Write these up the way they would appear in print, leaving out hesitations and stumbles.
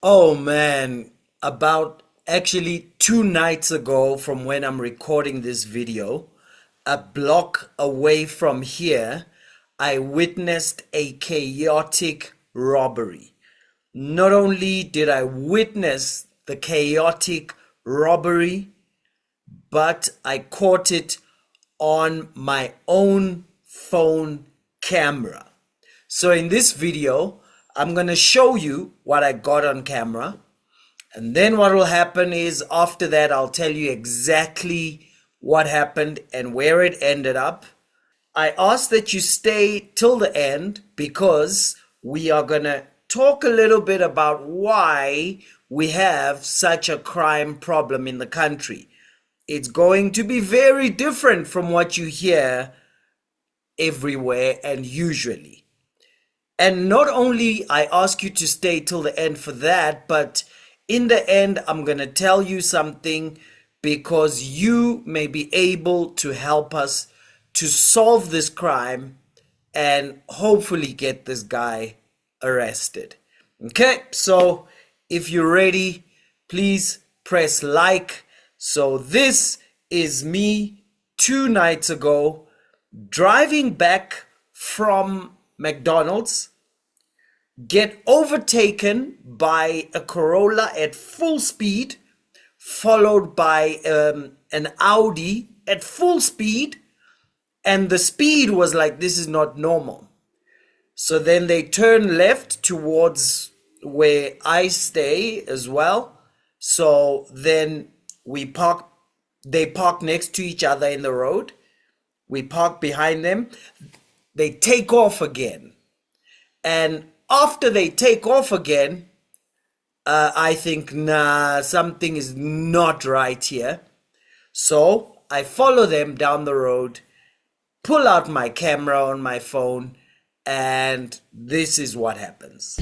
Oh man, about actually 2 nights ago from when I'm recording this video, a block away from here, I witnessed a chaotic robbery. Not only did I witness the chaotic robbery, but I caught it on my own phone camera. So in this video, I'm going to show you what I got on camera. And then what will happen is after that, I'll tell you exactly what happened and where it ended up. I ask that you stay till the end because we are going to talk a little bit about why we have such a crime problem in the country. It's going to be very different from what you hear everywhere and usually. And not only I ask you to stay till the end for that, but in the end, I'm going to tell you something because you may be able to help us to solve this crime and hopefully get this guy arrested. Okay, so if you're ready, please press like. So this is me 2 nights ago driving back from McDonald's, get overtaken by a Corolla at full speed, followed by an Audi at full speed, and the speed was like, this is not normal. So then they turn left towards where I stay as well. So then they park next to each other in the road. We park behind them. They take off again. And after they take off again, I think, nah, something is not right here. So I follow them down the road, pull out my camera on my phone, and this is what happens.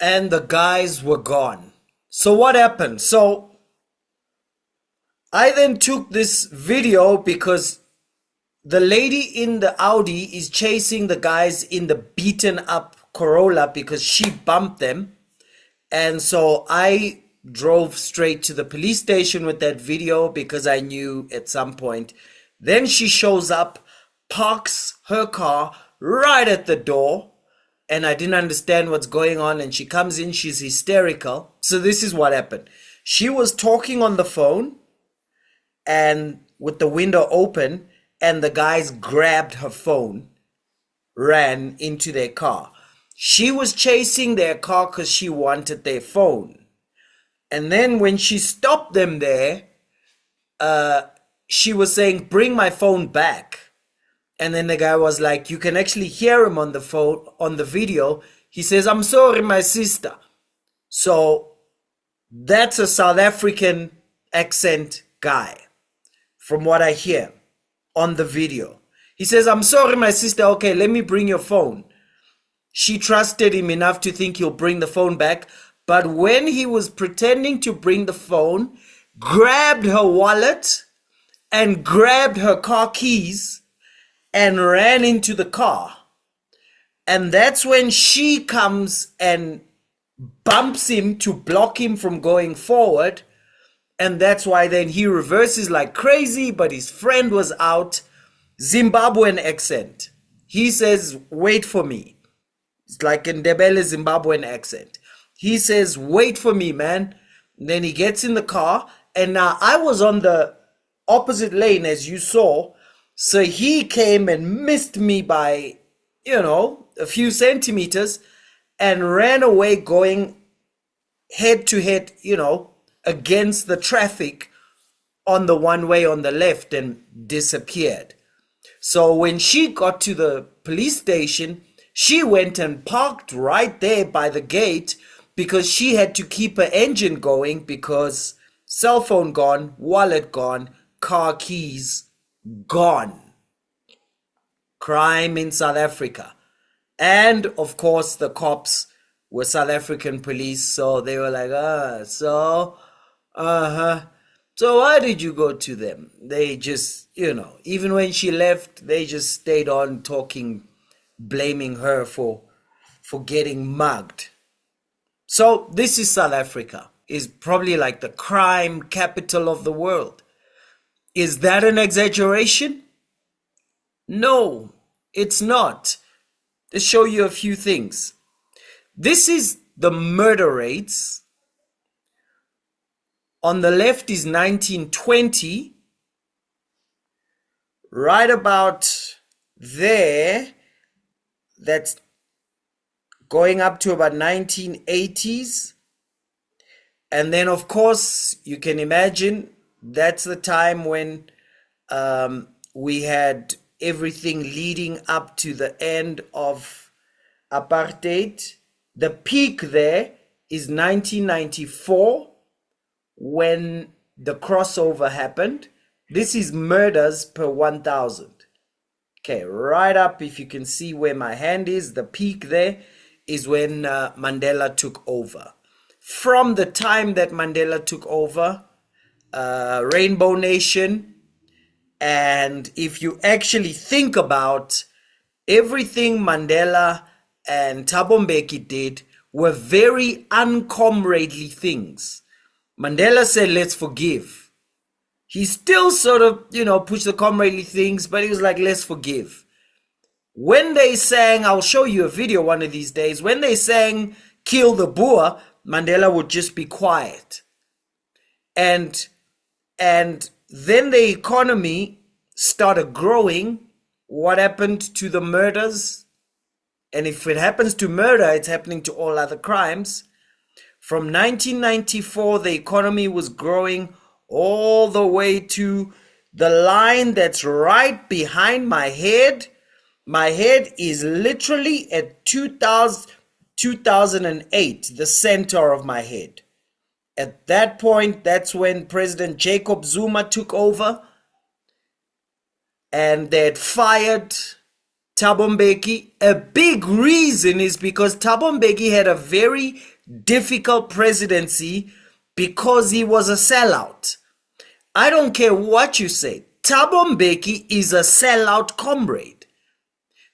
And the guys were gone. So what happened? So I then took this video because the lady in the Audi is chasing the guys in the beaten up Corolla because she bumped them. And so I drove straight to the police station with that video because I knew at some point. Then she shows up, parks her car right at the door, and I didn't understand what's going on. And she comes in, she's hysterical. So this is what happened. She was talking on the phone and with the window open, and the guys grabbed her phone, ran into their car. She was chasing their car because she wanted their phone. And then when she stopped them there, she was saying, bring my phone back. And then the guy was like, you can actually hear him on the phone, on the video. He says, I'm sorry, my sister. So that's a South African accent guy, from what I hear on the video. He says, I'm sorry, my sister. Okay, let me bring your phone. She trusted him enough to think he'll bring the phone back. But when he was pretending to bring the phone, grabbed her wallet and grabbed her car keys and ran into the car. And that's when she comes and bumps him to block him from going forward. And that's why then he reverses like crazy, but his friend was out. Zimbabwean accent. He says, wait for me. It's like in Ndebele Zimbabwean accent. He says, wait for me, man. And then he gets in the car. And now I was on the opposite lane, as you saw. So he came and missed me by, a few centimeters and ran away going head to head, against the traffic on the one way on the left and disappeared. So when she got to the police station, she went and parked right there by the gate because she had to keep her engine going because cell phone gone, wallet gone, car keys gone. Crime in South Africa. And of course the cops were South African police, so they were like, so why did you go to them? They just, even when she left, they just stayed on talking, blaming her for getting mugged. So this is South Africa, is probably like the crime capital of the world. Is that an exaggeration? No, it's not. Let's show you a few things. This is the murder rates. On the left is 1920. Right about there, that's going up to about 1980s. And then, of course, you can imagine that's the time when we had everything leading up to the end of apartheid. The peak there is 1994 when the crossover happened. This is murders per 1,000. Okay, right up, if you can see where my hand is, the peak there is when Mandela took over. From the time that Mandela took over, Rainbow Nation, and if you actually think about everything Mandela and Thabo Mbeki did were very uncomradely things. Mandela said, let's forgive. He still sort of, pushed the comradely things, but he was like, let's forgive. When they sang, I'll show you a video one of these days, when they sang, kill the Boer, Mandela would just be quiet. And then the economy started growing. What happened to the murders? And if it happens to murder, it's happening to all other crimes. From 1994, the economy was growing all the way to the line that's right behind my head. My head is literally at 2008, the center of my head. At that point, that's when President Jacob Zuma took over. And they had fired Thabo Mbeki. A big reason is because Thabo Mbeki had a very difficult presidency because he was a sellout. I don't care what you say. Thabo Mbeki is a sellout comrade.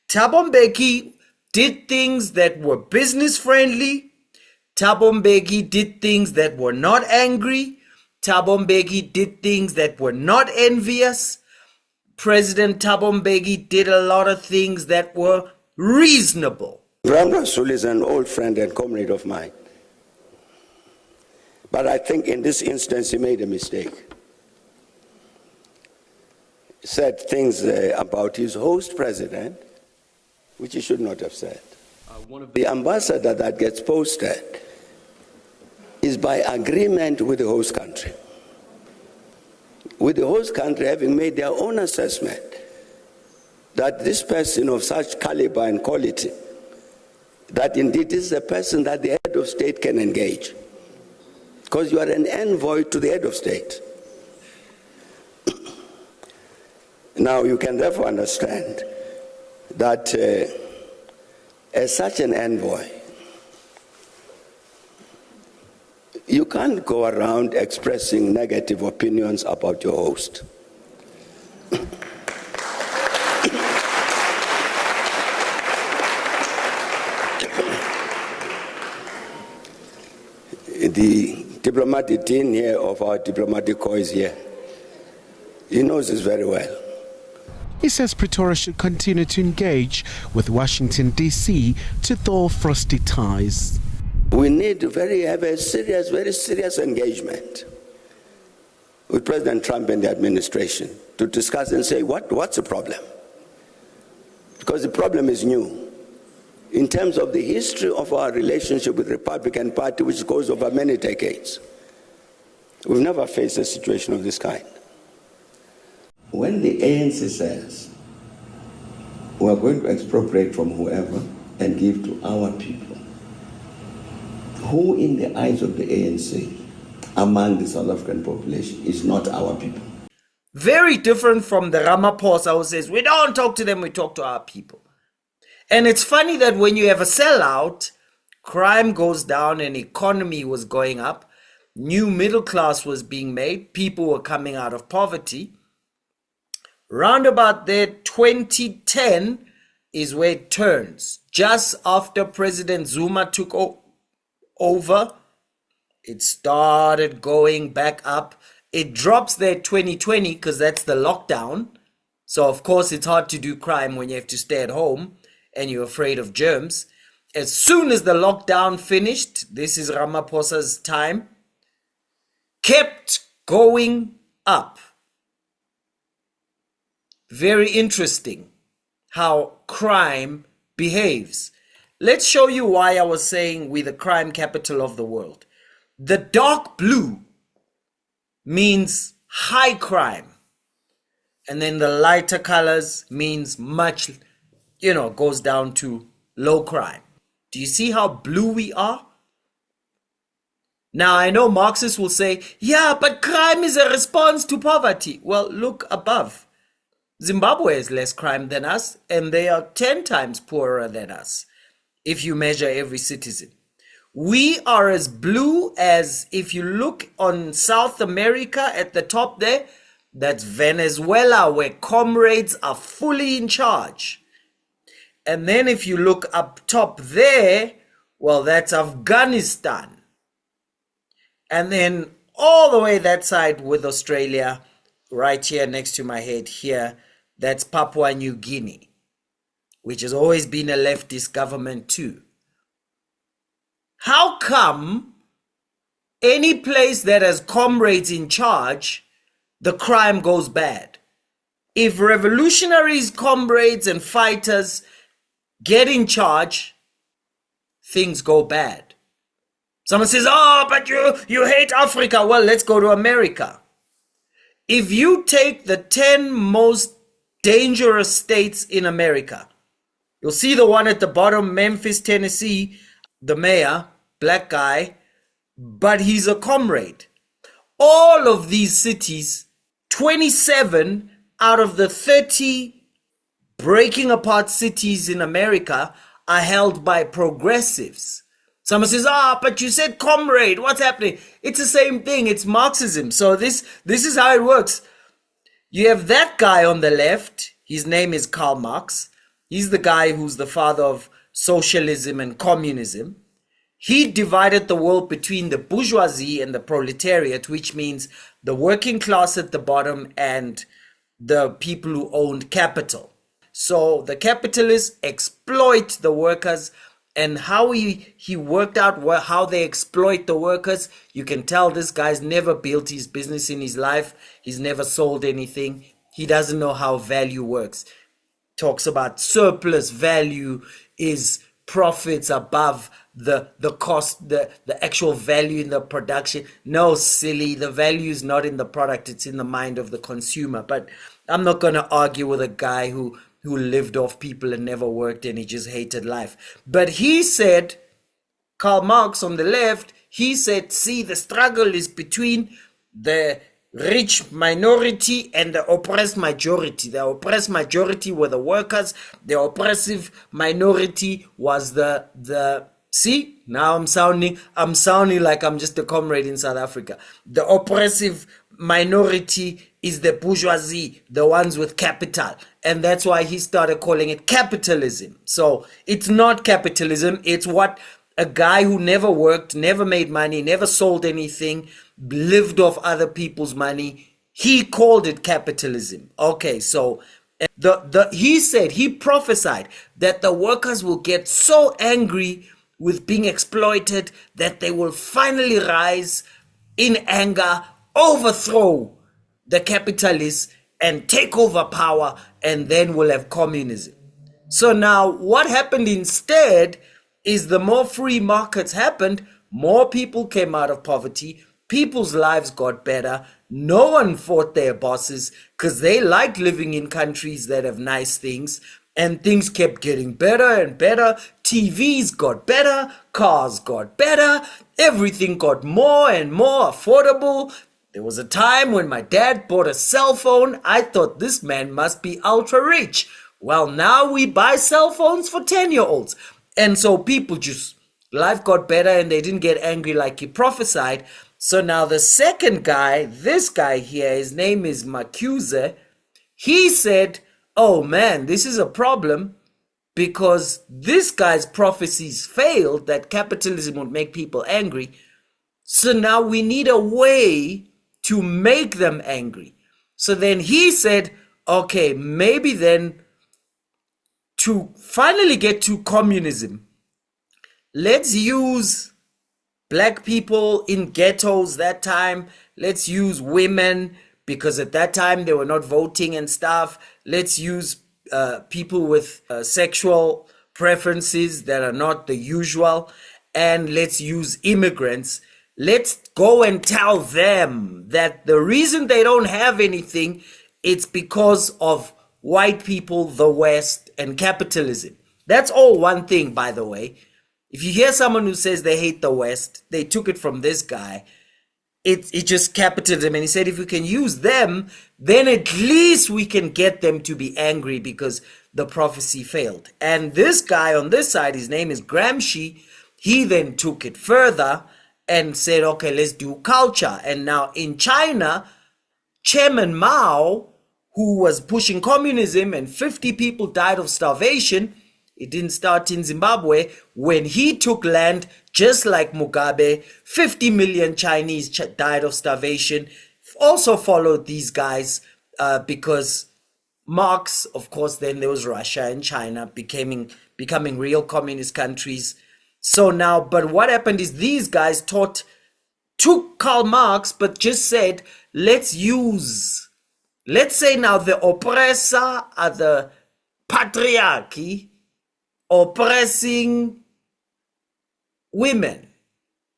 Thabo Mbeki did things that were business friendly. Thabo Mbeki did things that were not angry. Thabo Mbeki did things that were not envious. President Thabo Mbeki did a lot of things that were reasonable. Ram Rasool is an old friend and comrade of mine. But I think in this instance he made a mistake. He said things about his host president, which he should not have said. The ambassador that gets posted is by agreement with the host country. With the host country having made their own assessment that this person of such caliber and quality, that indeed this is a person that the head of state can engage, because you are an envoy to the head of state. Now you can therefore understand that as such an envoy, you can't go around expressing negative opinions about your host. The diplomatic dean here of our diplomatic corps is here. He knows this very well. He says Pretoria should continue to engage with Washington, D.C. to thaw frosty ties. We need to have a serious, very serious engagement with President Trump and the administration to discuss and say, what's the problem? Because the problem is new. In terms of the history of our relationship with the Republican Party, which goes over many decades, we've never faced a situation of this kind. When the ANC says, we are going to expropriate from whoever and give to our people, who in the eyes of the ANC among the South African population is not our people? Very different from the Ramaphosa who says, we don't talk to them, we talk to our people. And it's funny that when you have a sellout, crime goes down and economy was going up, new middle class was being made, people were coming out of poverty. Round about there, 2010 is where it turns. Just after President Zuma took over, it started going back up. It drops there 2020 because that's the lockdown. So of course it's hard to do crime when you have to stay at home and you're afraid of germs. As soon as the lockdown finished, this is Ramaphosa's time, kept going up. Very interesting how crime behaves. Let's show you why I was saying we're the crime capital of the world. The dark blue means high crime. And then the lighter colors means much, goes down to low crime. Do you see how blue we are? Now, I know Marxists will say, yeah, but crime is a response to poverty. Well, look above. Zimbabwe has less crime than us, and they are 10 times poorer than us, if you measure every citizen. We are as blue as, if you look on South America at the top there, that's Venezuela, where Comrades are fully in charge. And then if you look up top there, well, that's Afghanistan. And then all the way that side with Australia, right here next to my head here, that's Papua New Guinea, which has always been a leftist government too. How come any place that has comrades in charge, the crime goes bad? If revolutionaries, comrades, and fighters get in charge, things go bad. Someone says, oh, but you hate Africa. Well, let's go to America. If you take the 10 most dangerous states in America, you'll see the one at the bottom, Memphis, Tennessee, the mayor, black guy, but he's a comrade. All of these cities, 27 out of the 30 breaking apart cities in America are held by progressives. Someone says, but you said comrade, what's happening? It's the same thing, it's Marxism. So this is how it works. You have that guy on the left, his name is Karl Marx. He's the guy who's the father of socialism and communism. He divided the world between the bourgeoisie and the proletariat, which means the working class at the bottom and the people who owned capital. So the capitalists exploit the workers, and how he worked out how they exploit the workers, you can tell this guy's never built his business in his life. He's never sold anything. He doesn't know how value works. Talks about surplus value is profits above the cost, the actual value in the production. No, silly, the value is not in the product, it's in the mind of the consumer. But I'm not going to argue with a guy who who lived off people and never worked and he just hated life. But he said, Karl Marx on the left, he said, see, the struggle is between the rich minority and the oppressed majority. The oppressed majority were the workers. The oppressive minority was the see, now I'm sounding like I'm just a comrade in South Africa. The oppressive minority is the bourgeoisie, the ones with capital. And that's why he started calling it capitalism. So it's not capitalism. It's what a guy who never worked, never made money, never sold anything, lived off other people's money, he called it capitalism. Okay, so he said, he prophesied that the workers will get so angry with being exploited that they will finally rise in anger, overthrow the capitalists and take over power, and then we'll have communism. So now what happened instead is the more free markets happened, more people came out of poverty, people's lives got better, no one fought their bosses because they like living in countries that have nice things, and things kept getting better and better. TVs got better, cars got better, everything got more and more affordable. There was a time when my dad bought a cell phone. I thought this man must be ultra rich. Well, now we buy cell phones for 10-year-olds. And so people just, life got better and they didn't get angry like he prophesied. So now the second guy, this guy here, his name is Marcuse, he said, oh man, this is a problem because this guy's prophecies failed that capitalism would make people angry. So now we need a way to make them angry. So then he said, okay, maybe then to finally get to communism, let's use black people in ghettos that time. Let's use women because at that time they were not voting and stuff. Let's use people with sexual preferences that are not the usual. And let's use immigrants. Let's go and tell them that the reason they don't have anything, it's because of white people, the West, and capitalism. That's all one thing, by the way. If you hear someone who says they hate the West, they took it from this guy. It's just capitalism. And he said if we can use them, then at least we can get them to be angry because the prophecy failed. And this guy on this side, his name is Gramsci, he then took it further and said, okay, let's do culture. And now in China, Chairman Mao, who was pushing communism and 50 people died of starvation, it didn't start in Zimbabwe. When he took land, just like Mugabe, 50 million Chinese died of starvation. Also followed these guys because Marx, of course, then there was Russia and China becoming real communist countries. So now, but what happened is these guys took Karl Marx, but just said, let's say now the oppressor are the patriarchy oppressing women.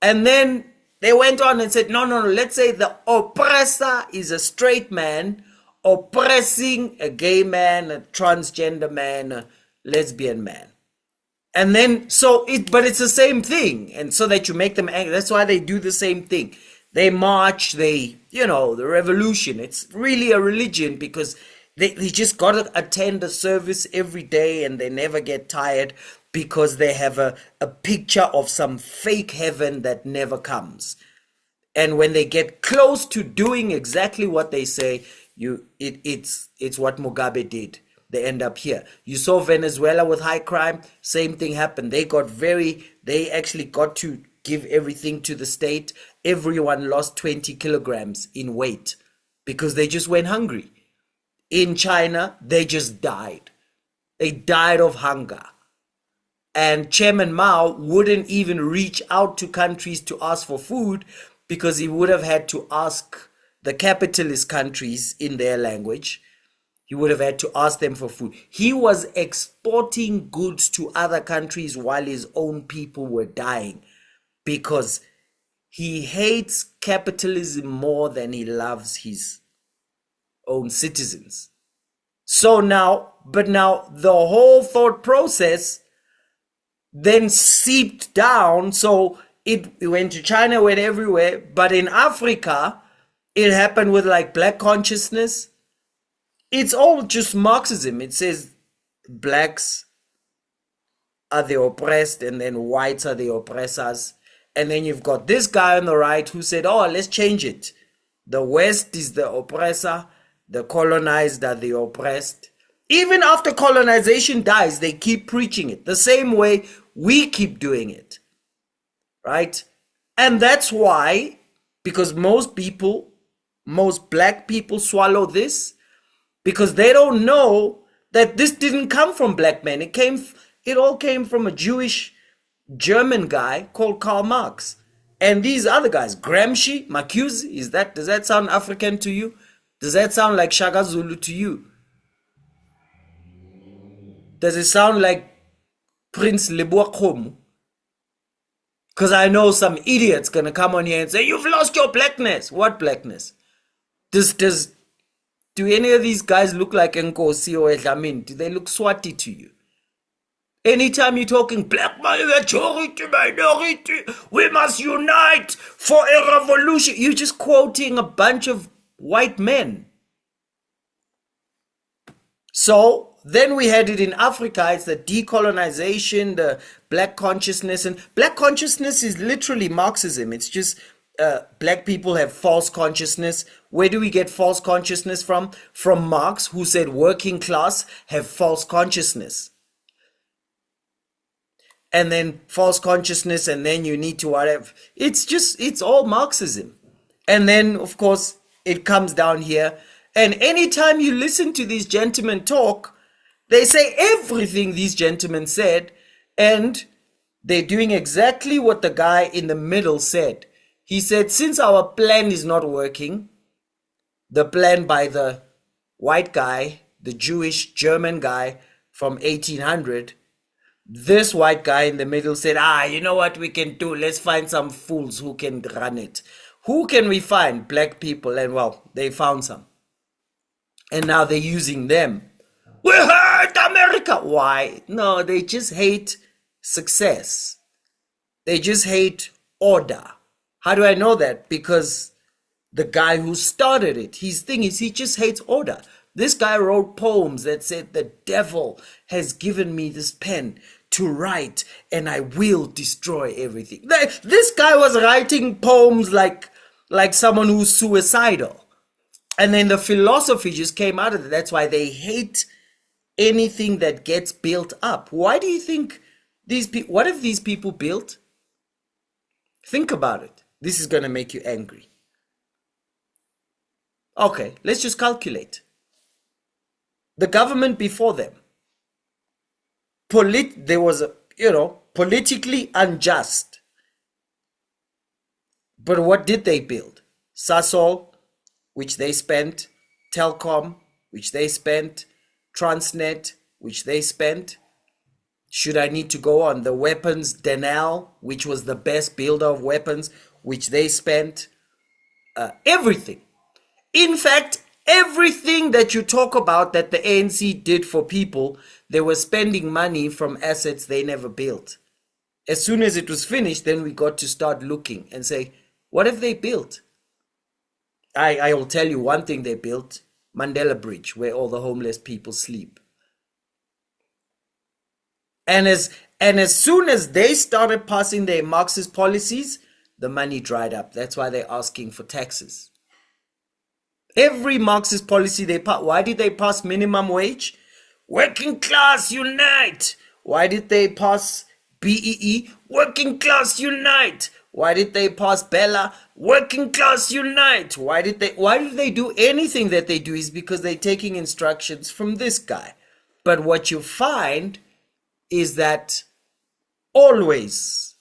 And then they went on and said, no, let's say the oppressor is a straight man oppressing a gay man, a transgender man, a lesbian man. And then, but it's the same thing. And so that you make them angry. That's why they do the same thing. They march, the revolution. It's really a religion because they just got to attend a service every day and they never get tired because they have a picture of some fake heaven that never comes. And when they get close to doing exactly what they say, it's what Mugabe did. They end up here. You saw Venezuela with high crime, same thing happened. They actually got to give everything to the state. Everyone lost 20 kilograms in weight because they just went hungry. In China, they just died. They died of hunger. And Chairman Mao wouldn't even reach out to countries to ask for food because he would have had to ask the capitalist countries in their language. He would have had to ask them for food. He was exporting goods to other countries while his own people were dying because he hates capitalism more than he loves his own citizens. So now but now the whole thought process then seeped down. So it went to China, went everywhere. But in Africa, it happened with like black consciousness. It's all just Marxism. It says blacks are the oppressed and then whites are the oppressors. And then you've got this guy on the right who said, oh, let's change it. The West is the oppressor. The colonized are the oppressed. Even after colonization dies, they keep preaching it the same way we keep doing it, right? And that's why, because most black people swallow this, because they don't know that this didn't come from black men. It all came from a Jewish German guy called Karl Marx. And these other guys, Gramsci, Marcuse, does that sound African to you? Does that sound like Shaka Zulu to you? Does it sound like Prince Leboa Khomu? Because I know some idiot's gonna come on here and say, you've lost your blackness. What blackness? Do any of these guys look like Nkosi or Edlamin? Do they look Swati to you? Anytime you're talking black majority, minority, we must unite for a revolution, you're just quoting a bunch of white men. So then we had it in Africa. It's the decolonization, the black consciousness. And black consciousness is literally Marxism. It's just black people have false consciousness. Where do we get false consciousness from? From Marx, who said working class have false consciousness. And then false consciousness, and then you need to whatever. It's all Marxism. And then, of course, it comes down here. And anytime you listen to these gentlemen talk, they say everything these gentlemen said, and they're doing exactly what the guy in the middle said. He said, since our plan is not working, the plan by the white guy, the Jewish German guy from 1800, this white guy in the middle said, you know what we can do? Let's find some fools who can run it. Who can we find? Black people. And well, they found some. And now they're using them. We hate America. Why? No, they just hate success. They just hate order. How do I know that? Because the guy who started it, his thing is he just hates order. This guy wrote poems that said, the devil has given me this pen to write and I will destroy everything. This guy was writing poems like someone who's suicidal. And then the philosophy just came out of it. That's why they hate anything that gets built up. Why do you think these people, what have these people built? Think about it. This is going to make you angry. Okay, let's just calculate. The government before them, there was politically unjust. But what did they build? Sasol, which they spent, Telkom, which they spent, Transnet, which they spent. Should I need to go on? The weapons, Denel, which was the best builder of weapons, which they spent. Everything. In fact, everything that you talk about that the ANC did for people, they were spending money from assets they never built. As soon as it was finished, then we got to start looking and say, what have they built? I will tell you one thing they built, Mandela Bridge, where all the homeless people sleep. And as soon as they started passing their Marxist policies, the money dried up. That's why they're asking for taxes. Every Marxist policy they pass, why did they pass minimum wage? Working class unite. Why did they pass BEE? Working class unite. Why did they pass Bella? Working class unite. Why did they do anything that they do is because they're taking instructions from this guy. But what you find is that always,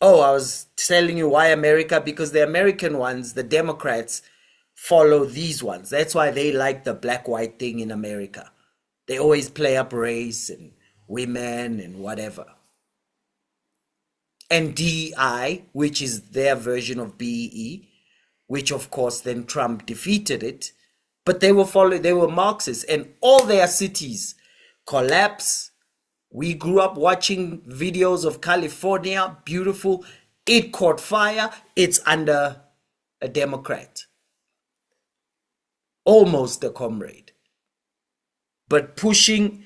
I was telling you why America, because the American ones, the Democrats, follow these ones. That's why they like the black-white thing in America. They always play up race and women and whatever. And DEI, which is their version of BEE, which of course then Trump defeated it, but they were Marxists, and all their cities collapse. We grew up watching videos of California, beautiful. It caught fire. It's under a Democrat, almost a comrade, but pushing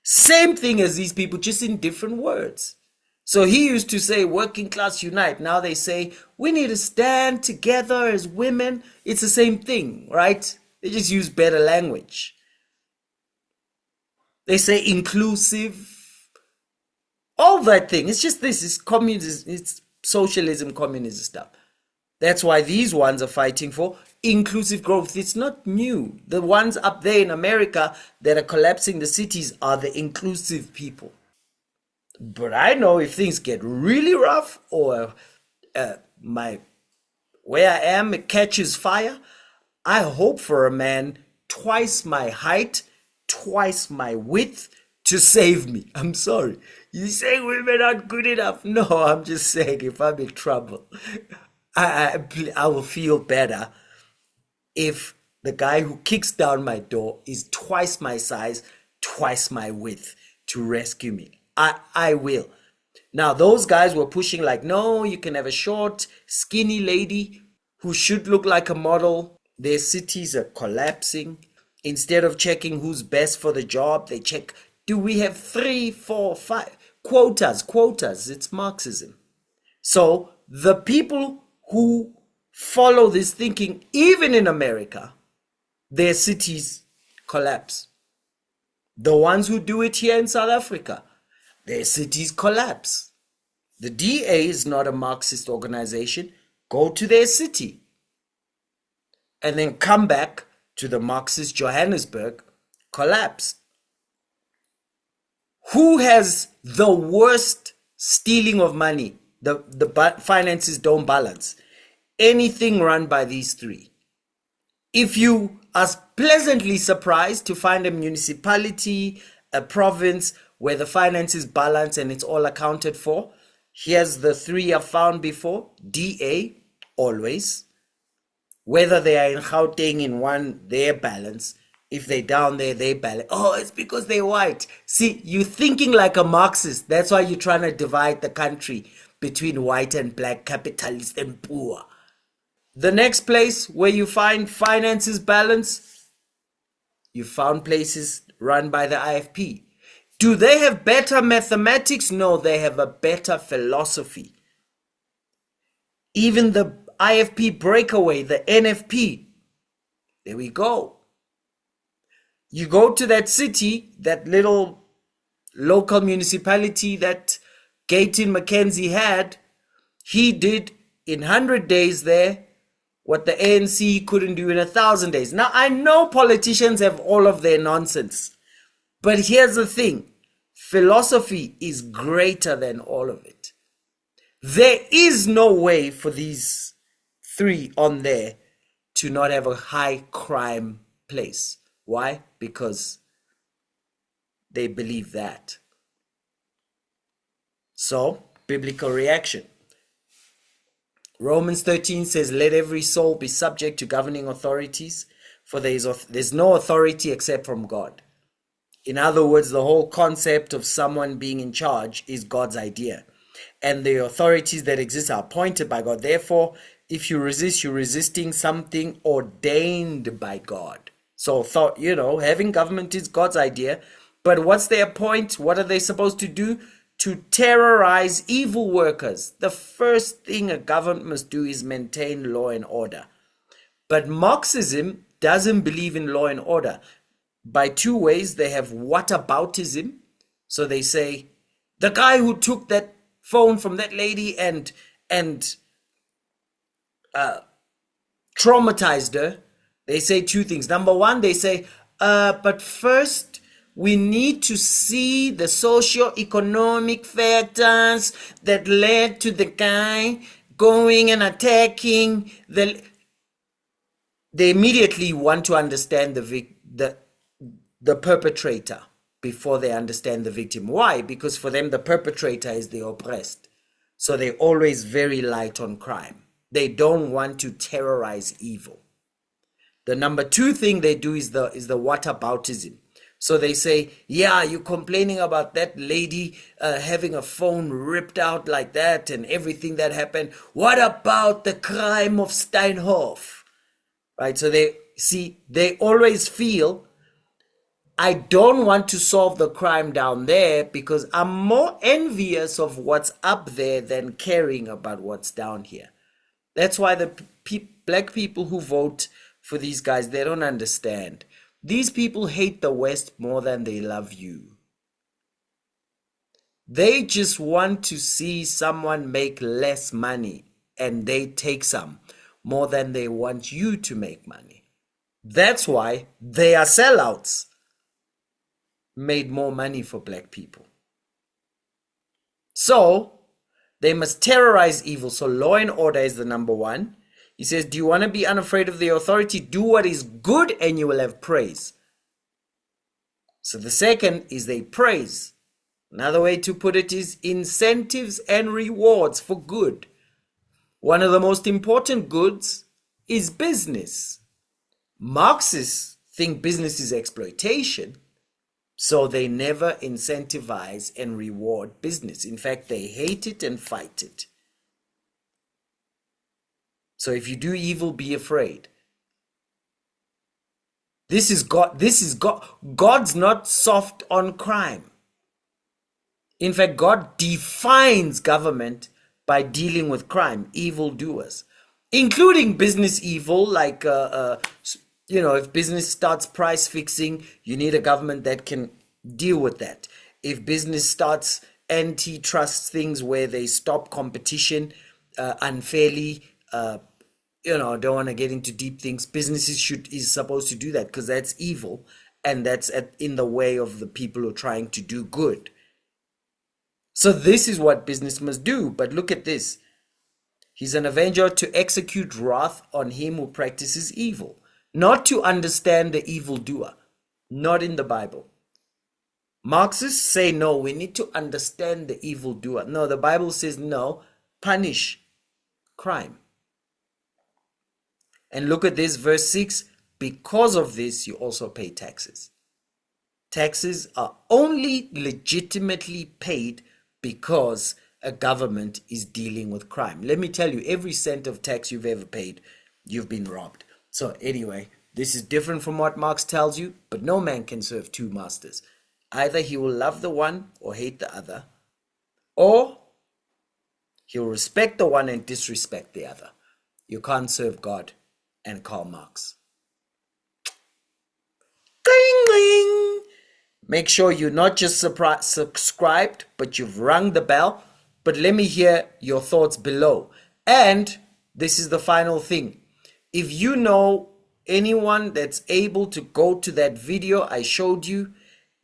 same thing as these people, just in different words. So he used to say working class unite. Now they say we need to stand together as women. It's the same thing, right? They just use better language. They say inclusive, all that thing. It's just this. It's communism. It's socialism, communism stuff. That's why these ones are fighting for inclusive growth. It's not new. The ones up there in America that are collapsing the cities are the inclusive people. But I know if things get really rough, or where I am, it catches fire, I hope for a man twice my height, twice my width to save me. I'm sorry. You say women aren't good enough? No, I'm just saying if I'm in trouble, I will feel better if the guy who kicks down my door is twice my size, twice my width to rescue me. I will. Now, those guys were pushing like, no, you can have a short, skinny lady who should look like a model. Their cities are collapsing. Instead of checking who's best for the job, they check, do we have 3, 4, 5 quotas? It's Marxism. So the people who follow this thinking, even in America, their cities collapse. The ones who do it here in South Africa, their cities collapse. The DA is not a Marxist organization. Go to their city and then come back to the Marxist Johannesburg, collapsed. Who has the worst stealing of money? The finances don't balance. Anything run by these three. If you are pleasantly surprised to find a municipality, a province where the finances balance and it's all accounted for, here's the three I've found before. DA, always. Whether they are in Gauteng in one, they're balanced. If they're down there, they balance. Oh, it's because they're white. See, you're thinking like a Marxist. That's why you're trying to divide the country between white and black, capitalist and poor. The next place where you find finances balance, you found places run by the IFP. Do they have better mathematics? No, they have a better philosophy. Even the IFP breakaway, the NFP, there we go. You go to that city, that little local municipality that Gayton Mackenzie had, he did in 100 days there what the ANC couldn't do in 1,000 days. Now, I know politicians have all of their nonsense, but here's the thing. Philosophy is greater than all of it. There is no way for these three on there to not have a high crime place. Why? Because they believe that. So, biblical reaction. Romans 13 says, let every soul be subject to governing authorities, for there's no authority except from God. In other words, the whole concept of someone being in charge is God's idea. And the authorities that exist are appointed by God. Therefore, if you resist, you're resisting something ordained by God. So, having government is God's idea. But what's their point? What are they supposed to do? To terrorize evil workers. The first thing a government must do is maintain law and order. But Marxism doesn't believe in law and order. By two ways, they have whataboutism. So they say, the guy who took that phone from that lady and traumatized her, they say two things. Number one, they say, but first, we need to see the socio-economic factors that led to the guy going and attacking the... They immediately want to understand the perpetrator before they understand the victim. Why? Because for them, the perpetrator is the oppressed. So they're always very light on crime. They don't want to terrorize evil. The number two thing they do is the whataboutism. So they say, yeah, you're complaining about that lady having a phone ripped out like that and everything that happened. What about the crime of Steinhoff? Right? So they always feel, I don't want to solve the crime down there because I'm more envious of what's up there than caring about what's down here. That's why the black people who vote for these guys, they don't understand. These people hate the West more than they love you. They just want to see someone make less money and they take some more than they want you to make money. That's why they are sellouts. Made more money for black people. So they must terrorize evil. So law and order is the number one. He says, do you want to be unafraid of the authority? Do what is good and you will have praise. So the second is they praise. Another way to put it is incentives and rewards for good. One of the most important goods is business. Marxists think business is exploitation, so they never incentivize and reward business. In fact, they hate it and fight it. So if you do evil, be afraid. This is God. This is God. God's not soft on crime. In fact, God defines government by dealing with crime, evildoers, including business evil, like, if business starts price fixing, you need a government that can deal with that. If business starts antitrust things where they stop competition unfairly, don't want to get into deep things. Businesses is supposed to do that because that's evil and that's in the way of the people who are trying to do good. So this is what business must do. But look at this. He's an avenger to execute wrath on him who practices evil, not to understand the evildoer. Not in the Bible. Marxists say, no, we need to understand the evildoer. No, the Bible says, no, punish crime. And look at this, verse 6. Because of this, you also pay taxes. Taxes are only legitimately paid because a government is dealing with crime. Let me tell you, every cent of tax you've ever paid, you've been robbed. So anyway, this is different from what Marx tells you, but no man can serve two masters. Either he will love the one or hate the other, or he'll respect the one and disrespect the other. You can't serve God and Karl Marx. Gling, gling. Make sure you're not just subscribed, but you've rung the bell. But let me hear your thoughts below. And this is the final thing. If you know anyone that's able to go to that video I showed you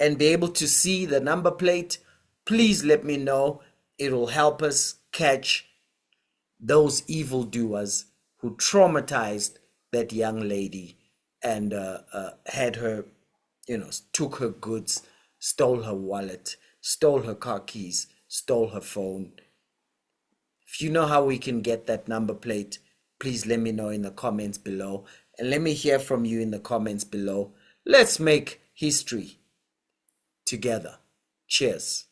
and be able to see the number plate, please let me know. It will help us catch those evildoers who traumatized that young lady and had her, took her goods, stole her wallet, stole her car keys, stole her phone. If you know how we can get that number plate, please let me know in the comments below. And let me hear from you in the comments below. Let's make history together. Cheers.